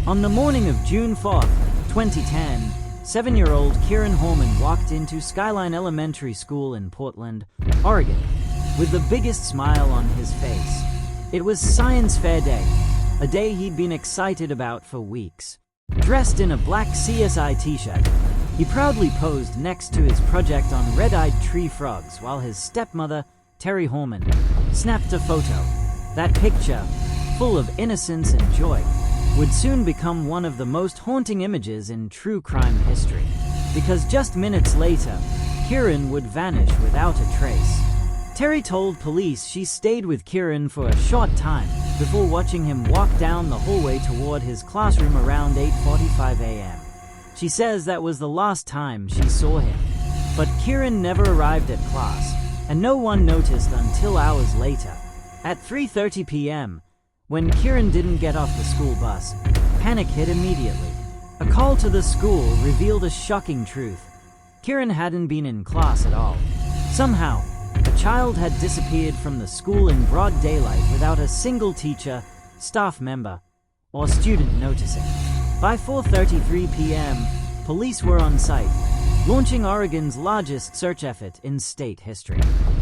On the morning of June 4, 2010, 7-year-old Kyron Horman walked into Skyline Elementary School in Portland, Oregon, with the biggest smile on his face. It was Science Fair Day, a day he'd been excited about for weeks. Dressed in a black CSI t-shirt, he proudly posed next to his project on red-eyed tree frogs while his stepmother, Terri Horman, snapped a photo. That picture, full of innocence and joy, would soon become one of the most haunting images in true crime history. Because just minutes later, Kyron would vanish without a trace. Terri told police she stayed with Kyron for a short time before watching him walk down the hallway toward his classroom around 8:45 a.m. She says that was the last time she saw him. But Kyron never arrived at class, and no one noticed until hours later. At 3:30 p.m., when Kyron didn't get off the school bus, panic hit immediately. A call to the school revealed a shocking truth. Kyron hadn't been in class at all. Somehow, a child had disappeared from the school in broad daylight without a single teacher, staff member, or student noticing. By 4:33 p.m., police were on site, launching Oregon's largest search effort in state history.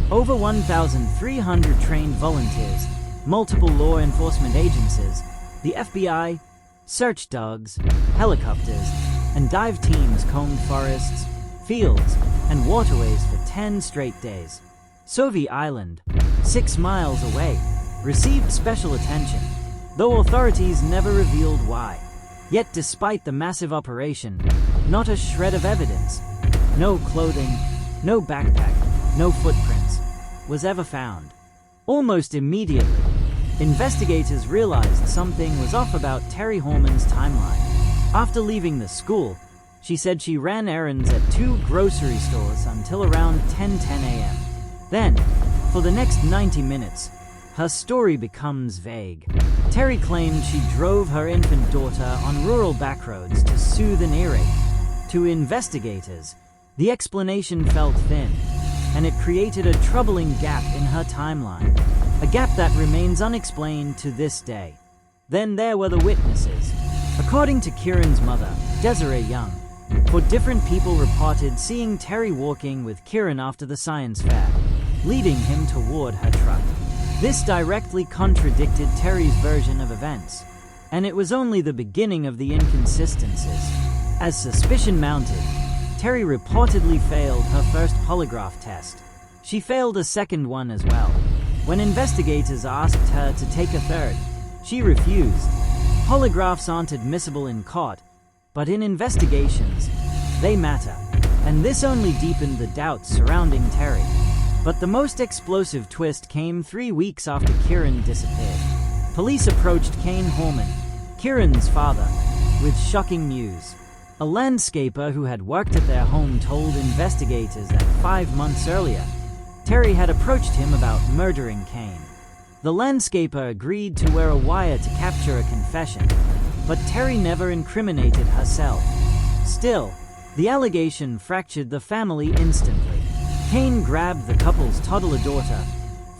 Over 1,300 trained volunteers, multiple law enforcement agencies, the FBI, search dogs, helicopters, and dive teams combed forests, fields, and waterways for 10 straight days. Sauvie Island, 6 miles away, received special attention, though authorities never revealed why. Yet despite the massive operation, not a shred of evidence, no clothing, no backpack, no footprints, was ever found. Almost immediately, investigators realized something was off about Terri Horman's timeline. After leaving the school, she said she ran errands at 2 grocery stores until around 10:10 a.m. Then, for the next 90 minutes, her story becomes vague. Terri claimed she drove her infant daughter on rural backroads to soothe an earache. To investigators, the explanation felt thin, and it created a troubling gap in her timeline, a gap that remains unexplained to this day. Then there were the witnesses. According to Kyron's mother, Desiree Young, 4 different people reported seeing Terri walking with Kyron after the science fair, leading him toward her truck. This directly contradicted Terri's version of events, and it was only the beginning of the inconsistencies. As suspicion mounted, Terri reportedly failed her first polygraph test. She failed a second one as well. When investigators asked her to take a third, she refused. Polygraphs aren't admissible in court, but in investigations, they matter, and this only deepened the doubts surrounding Terri. But the most explosive twist came 3 weeks after Kyron disappeared. Police approached Kyron Horman, Kyron's father, with shocking news. A landscaper who had worked at their home told investigators that 5 months earlier, Terri had approached him about murdering Kyron. The landscaper agreed to wear a wire to capture a confession, but Terri never incriminated herself. Still, the allegation fractured the family instantly. Kyron grabbed the couple's toddler daughter,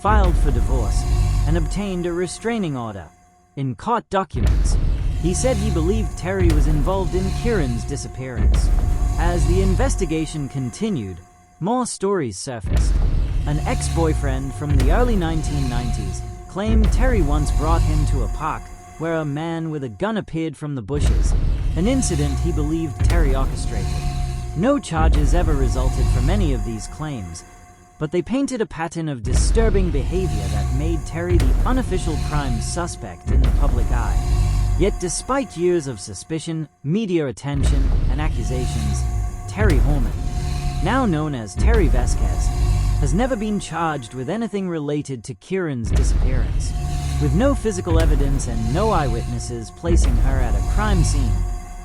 filed for divorce, and obtained a restraining order. In court documents, he said he believed Terri was involved in Kyron's disappearance. As the investigation continued, more stories surfaced. An ex-boyfriend from the early 1990s claimed Terri once brought him to a park where a man with a gun appeared from the bushes, an incident he believed Terri orchestrated. No charges ever resulted from any of these claims, but they painted a pattern of disturbing behavior that made Terri the unofficial prime suspect in the public eye. Yet despite years of suspicion, media attention, and accusations, Terri Horman, now known as Terri Vasquez, has never been charged with anything related to Kyron's disappearance. With no physical evidence and no eyewitnesses placing her at a crime scene,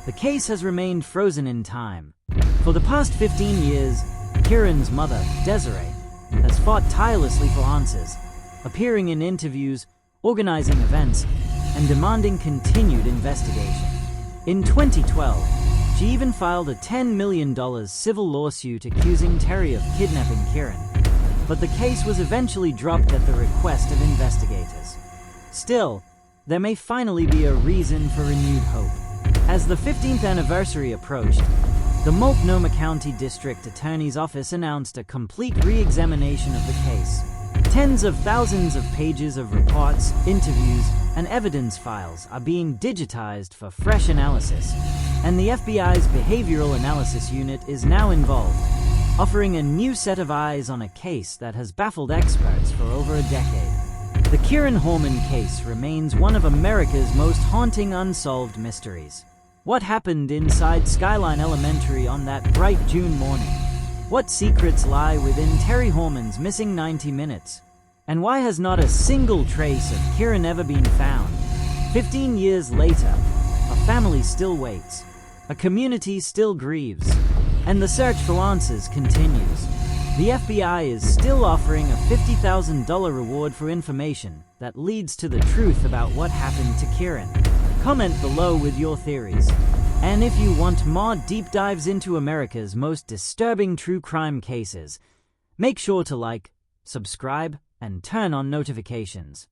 the case has remained frozen in time. For the past 15 years, Kyron's mother, Desiree, has fought tirelessly for answers, appearing in interviews, organizing events, and demanding continued investigation. In 2012, she even filed a $10 million civil lawsuit accusing Terri of kidnapping Kyron, but the case was eventually dropped at the request of investigators. Still, there may finally be a reason for renewed hope. As the 15th anniversary approached, the Multnomah County District Attorney's Office announced a complete re-examination of the case. Tens of thousands of pages of reports, interviews, and evidence files are being digitized for fresh analysis, and the FBI's Behavioral Analysis Unit is now involved, offering a new set of eyes on a case that has baffled experts for over a decade. The Kyron Horman case remains one of America's most haunting unsolved mysteries. What happened inside Skyline Elementary on that bright June morning? What secrets lie within Terri Horman's missing 90 minutes? And why has not a single trace of Kyron ever been found? 15 years later, a family still waits, a community still grieves, and the search for answers continues. The FBI is still offering a $50,000 reward for information that leads to the truth about what happened to Kyron. Comment below with your theories. And if you want more deep dives into America's most disturbing true crime cases, make sure to like, subscribe, and turn on notifications.